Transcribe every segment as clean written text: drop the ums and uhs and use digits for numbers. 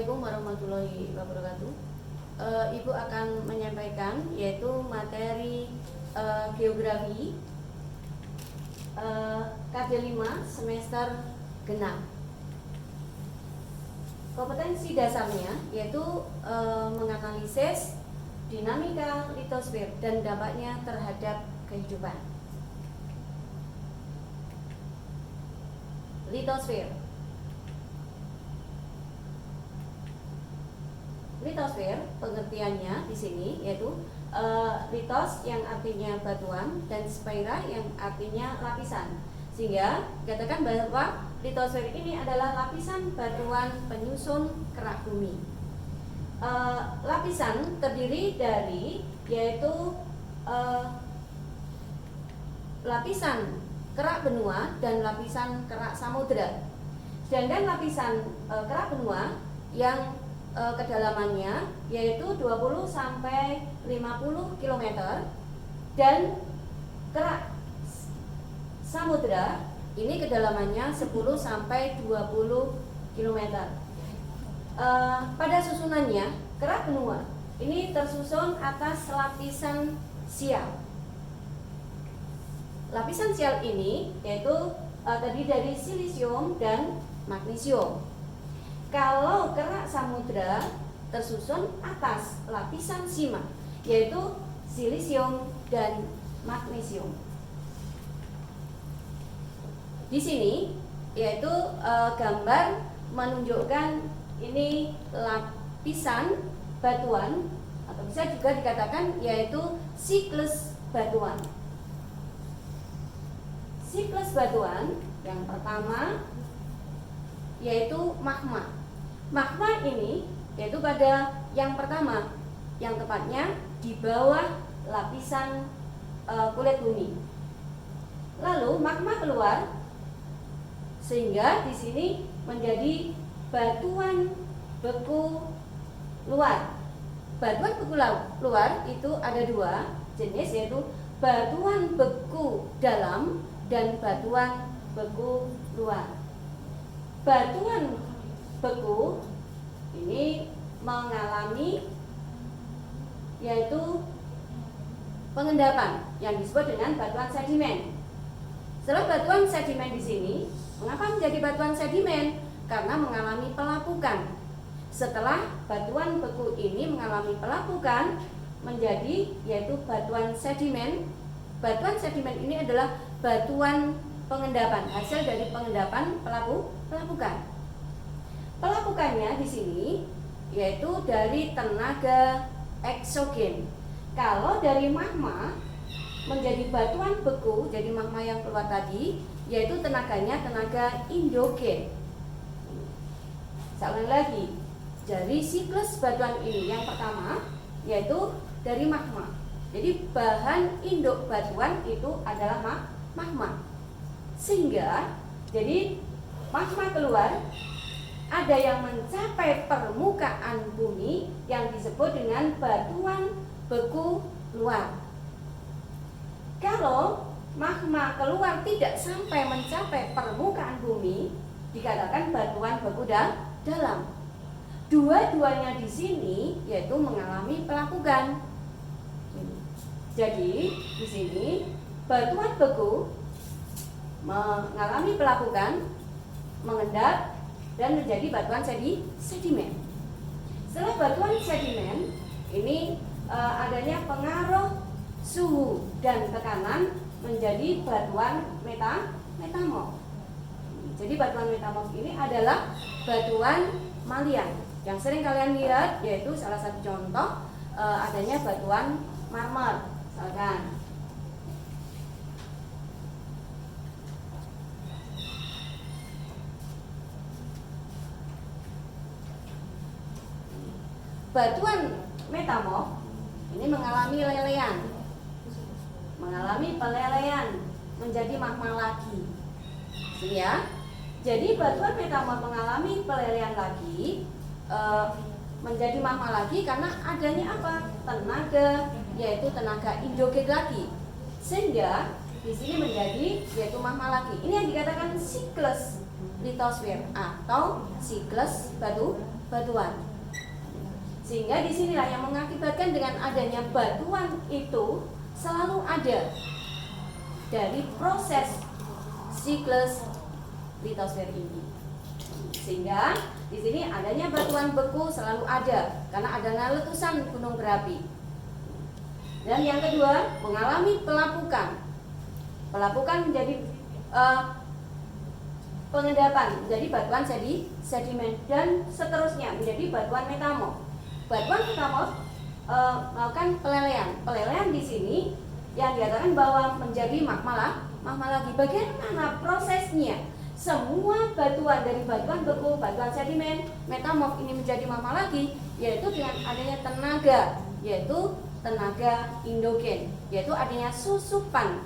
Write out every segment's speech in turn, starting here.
Assalamualaikum warahmatullahi wabarakatuh. Ibu akan menyampaikan yaitu materi geografi KD5 semester genap. Kompetensi dasarnya yaitu menganalisis dinamika litosfer dan dampaknya terhadap kehidupan. Litosfer pengertiannya di sini yaitu litos yang artinya batuan dan sphera yang artinya lapisan. Sehingga katakan bahwa litosfer ini adalah lapisan batuan penyusun kerak bumi. Lapisan terdiri dari yaitu lapisan kerak benua dan lapisan kerak samudera. Sedangkan lapisan kerak benua yang kedalamannya yaitu 20 sampai 50 km dan kerak samudera ini kedalamannya 10 sampai 20 km. Pada susunannya kerak benua ini tersusun atas lapisan sial. Lapisan sial ini yaitu terdiri dari silisium dan magnesium. Kalau kerak samudera tersusun atas lapisan sima, yaitu silisium dan magnesium. Di sini yaitu gambar menunjukkan ini lapisan batuan atau bisa juga dikatakan yaitu siklus batuan. Siklus batuan yang pertama yaitu magma. Magma ini yaitu pada yang pertama, yang tepatnya di bawah lapisan kulit bumi. Lalu magma keluar sehingga di sini menjadi batuan beku luar. Batuan beku luar itu ada dua jenis yaitu batuan beku dalam dan batuan beku luar. Batuan beku ini mengalami yaitu pengendapan yang disebut dengan batuan sedimen. Setelah batuan sedimen di sini, mengapa menjadi batuan sedimen? Karena mengalami pelapukan. Setelah batuan beku ini mengalami pelapukan menjadi yaitu batuan sedimen. Batuan sedimen ini adalah batuan pengendapan, hasil dari pengendapan pelapukan. Pelapukannya di sini yaitu dari tenaga eksogen. Kalau dari magma menjadi batuan beku, jadi magma yang keluar tadi, yaitu tenaganya tenaga endogen. Saya ulangi lagi, dari siklus batuan ini yang pertama yaitu dari magma. Jadi bahan induk batuan itu adalah magma. Sehingga jadi magma keluar, ada yang mencapai permukaan bumi yang disebut dengan batuan beku luar. Kalau magma keluar tidak sampai mencapai permukaan bumi, dikatakan batuan beku dalam. Dua-duanya di sini yaitu mengalami pelapukan. Jadi di sini batuan beku mengalami pelapukan, mengendap dan menjadi batuan sedimen. Setelah batuan sedimen ini adanya pengaruh suhu dan tekanan menjadi batuan metamorf. Jadi batuan metamorf ini adalah batuan malian. Yang sering kalian lihat yaitu salah satu contoh adanya batuan marmer, misalkan. Batuan metamorf ini mengalami lelehan, mengalami pelelehan menjadi magma lagi. Ya. Jadi batuan metamorf mengalami pelelehan lagi, menjadi magma lagi karena adanya apa? Tenaga, yaitu tenaga endogen lagi. Sehingga di sini menjadi yaitu magma lagi. Ini yang dikatakan siklus litosfer atau siklus batuan. Sehingga disinilah yang mengakibatkan dengan adanya batuan itu selalu ada dari proses siklus litosfer ini. Sehingga di sini adanya batuan beku selalu ada karena adanya letusan gunung berapi. Dan yang kedua, mengalami pelapukan. Pelapukan menjadi pengendapan menjadi batuan sedimen dan seterusnya menjadi batuan metamorf. Batuan metamorf melakukan pelelehan. Pelelehan di sini yang dikatakan bahwa menjadi magma lagi. Bagaimana prosesnya? Semua batuan dari batuan beku, batuan sedimen, metamorf ini menjadi magma lagi, yaitu dengan adanya tenaga, yaitu tenaga endogen, yaitu adanya susupan.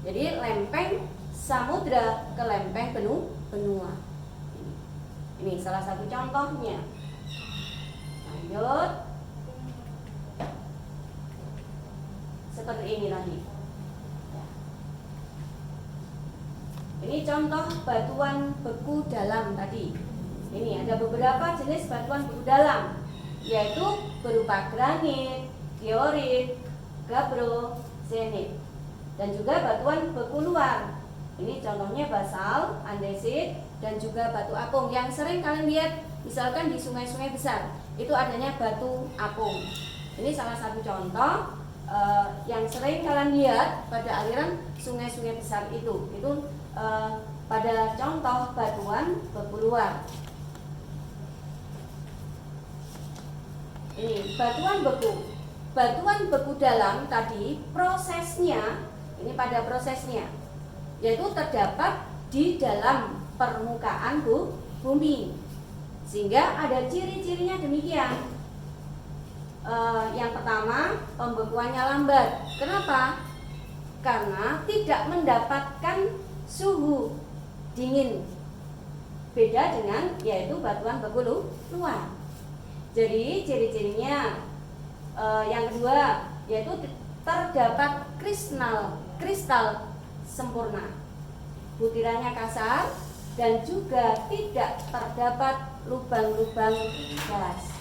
Jadi lempeng samudra ke lempeng benua. Ini salah satu contohnya. Lanjut. Seperti ini tadi. Ini contoh batuan beku dalam tadi. Ini ada beberapa jenis batuan beku dalam, yaitu berupa granit, diorit, gabbro, senit, dan juga batuan beku luar. Ini contohnya basal, andesit, dan juga batu apung yang sering kalian lihat misalkan di sungai-sungai besar. Itu adanya batu apung. Ini salah satu contoh yang sering kalian lihat pada aliran sungai-sungai besar itu pada contoh batuan beku luar. Ini batuan beku dalam tadi prosesnya, ini pada prosesnya, yaitu terdapat di dalam permukaan bumi, sehingga ada ciri-cirinya demikian. Yang pertama, pembekuannya lambat. Kenapa? Karena tidak mendapatkan suhu dingin. Beda dengan yaitu batuan beku luar. Jadi ciri-cirinya yang kedua yaitu terdapat kristal sempurna. Butirannya kasar dan juga tidak terdapat lubang-lubang gas.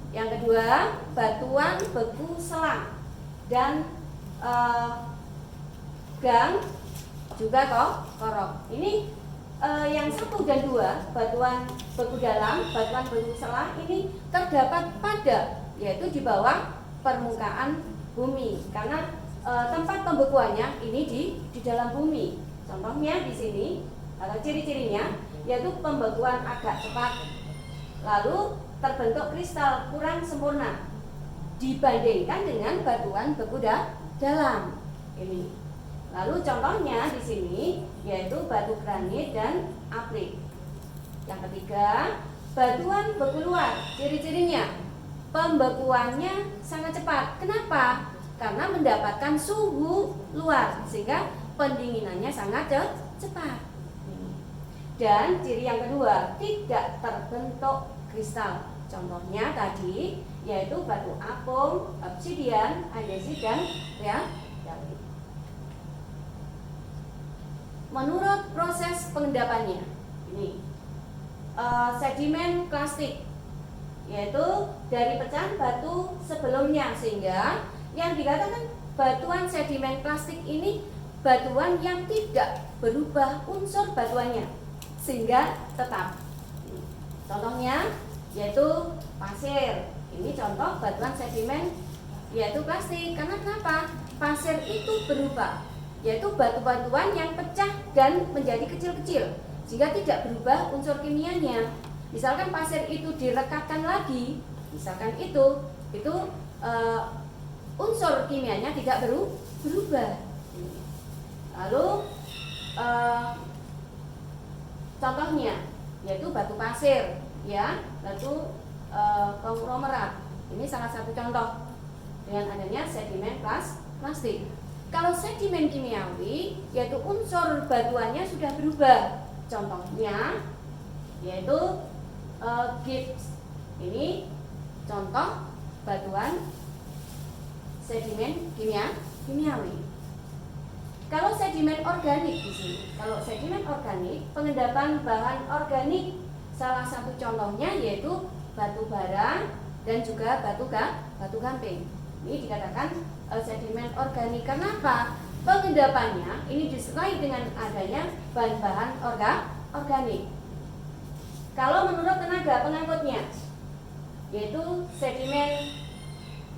Yang kedua, batuan beku selang dan gang juga korok. Ini yang 1 dan 2, batuan beku dalam, batuan beku selang ini terdapat pada, yaitu di bawah permukaan bumi, karena tempat pembekuannya ini di dalam bumi. Contohnya di sini atau ciri-cirinya yaitu pembekuan agak cepat, lalu terbentuk kristal kurang sempurna dibandingkan dengan batuan beku dalam ini. Lalu contohnya di sini yaitu batu granit dan aplik. Yang ketiga, batuan beku luar. Ciri-cirinya pembekuannya sangat cepat. Kenapa? Karena mendapatkan suhu luar sehingga pendinginannya sangat cepat. Dan ciri yang kedua, tidak terbentuk kristal. Contohnya tadi yaitu batu apung, obsidian, andesit, dan realit. Menurut proses pengendapannya, ini sedimen plastik, yaitu dari pecahan batu sebelumnya, sehingga yang dikatakan batuan sedimen plastik ini batuan yang tidak berubah unsur batuannya, sehingga tetap. Contohnya yaitu pasir. Ini contoh batuan sedimen yaitu plastik. Karena kenapa? Pasir itu berubah, yaitu batu-batuan yang pecah dan menjadi kecil-kecil sehingga tidak berubah unsur kimianya. Misalkan pasir itu direkatkan lagi, misalkan itu unsur kimianya tidak berubah. Lalu contohnya yaitu batu pasir, batu konglomerat. Ini salah satu contoh dengan adanya sedimen plastik. Kalau sedimen kimiawi, yaitu unsur batuannya sudah berubah. Contohnya yaitu gips. Ini contoh batuan sedimen kimiawi. Kalau sedimen organik di sini, pengendapan bahan organik salah satu contohnya yaitu batu bara dan juga batu gamping. Ini dikatakan sedimen organik. Kenapa? Pengendapannya ini disertai dengan adanya bahan-bahan organik. Kalau menurut tenaga pengangkutnya, yaitu sedimen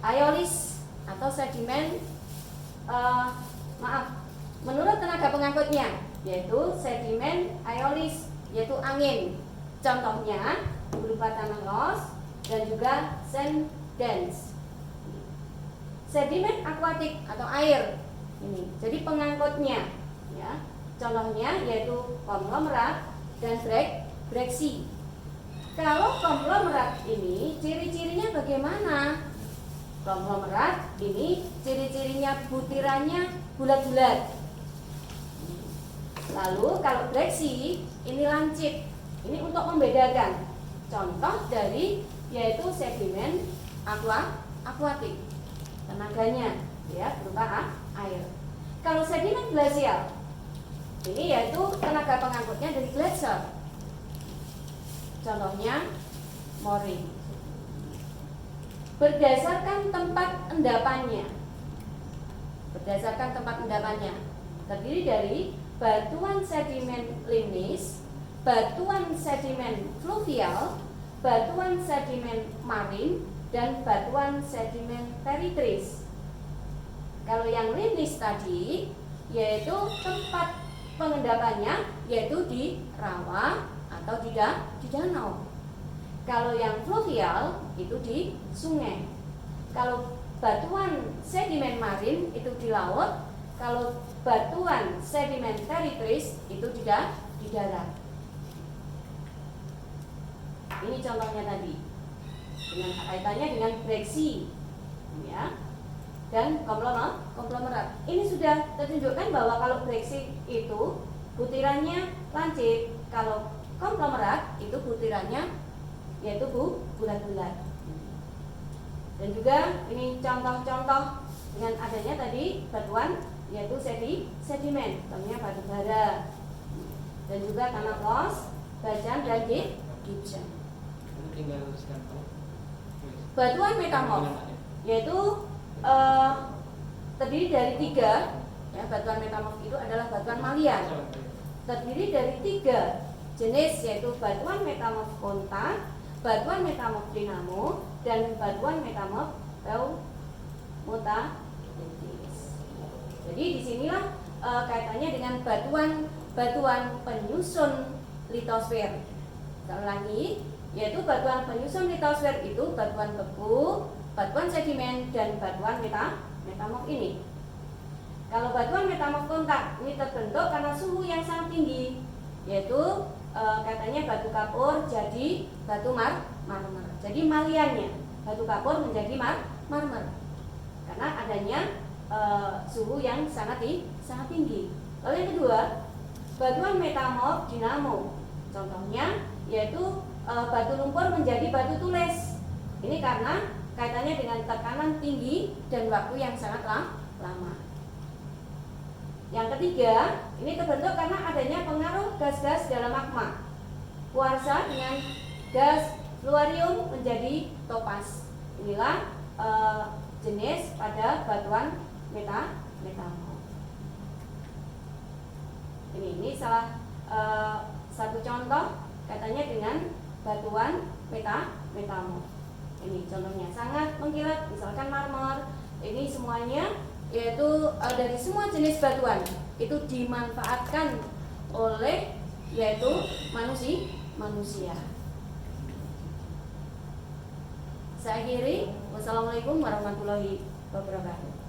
aeolis atau sedimen menurut tenaga pengangkutnya, yaitu sedimen aeolis, yaitu angin. Contohnya berupa tanah los dan juga sand dunes. Sedimen akuatik atau air ini. Jadi pengangkutnya, ya. Contohnya yaitu konglomerat dan breksi. Kalau konglomerat ini ciri-cirinya bagaimana? Konglomerat ini ciri-cirinya butirannya bulat-bulat. Lalu kalau breksi ini lancip. Ini untuk membedakan. Contoh dari yaitu sedimen akuatik. Tenaganya ya berupa air. Kalau sedimen glasial ini yaitu tenaga pengangkutnya dari glacier. Contohnya mooring. Berdasarkan tempat endapannya. Terdiri dari batuan sedimen limnis, batuan sedimen fluvial, batuan sedimen marin, dan batuan sedimen territris. Kalau yang limnis tadi yaitu tempat pengendapannya yaitu di rawa atau di danau. Kalau yang fluvial itu di sungai. Kalau batuan sedimen marin itu di laut. Kalau batuan sedimen territris itu di darat. Ini contohnya tadi. Dengan kaitannya dengan breksi, ya, dan konglomerat. Ini sudah tertunjukkan bahwa kalau breksi itu butirannya lancip, kalau konglomerat itu butirannya yaitu bulat-bulat. Dan juga ini contoh-contoh dengan adanya tadi batuan yaitu sedimen, contohnya batu bara dan juga tanah los, bajan dan gibson. Batuan metamorf yaitu terdiri dari 3 ya, batuan metamorf itu adalah batuan malian. Terdiri dari 3 jenis yaitu batuan metamorf kontak, batuan metamorf dinamo, dan batuan metamorf mutatis. Jadi disinilah kaitannya dengan batuan penyusun litosfer. Sekali lagi, yaitu batuan penyusun litosfer itu batuan beku, batuan sedimen, dan batuan metamorf ini. Kalau batuan metamorf kontak ini terbentuk karena suhu yang sangat tinggi, yaitu katanya batu kapur jadi batu marmer. Jadi maliannya batu kapur menjadi marmer karena adanya suhu yang sangat tinggi. Lalu yang kedua, batuan metamorf dinamo. Contohnya yaitu batu lumpur menjadi batu tules. Ini karena kaitannya dengan tekanan tinggi dan waktu yang sangat lama. Yang ketiga, ini terbentuk karena adanya pengaruh gas-gas dalam magma. Kuarsa dengan gas fluorium menjadi topas. Inilah jenis pada batuan metamorf. Ini salah satu contoh katanya dengan batuan metamorf. Ini contohnya sangat mengkilat, misalkan marmer. Ini semuanya yaitu dari semua jenis batuan itu dimanfaatkan oleh yaitu manusia. Saya akhiri. Wassalamualaikum warahmatullahi wabarakatuh.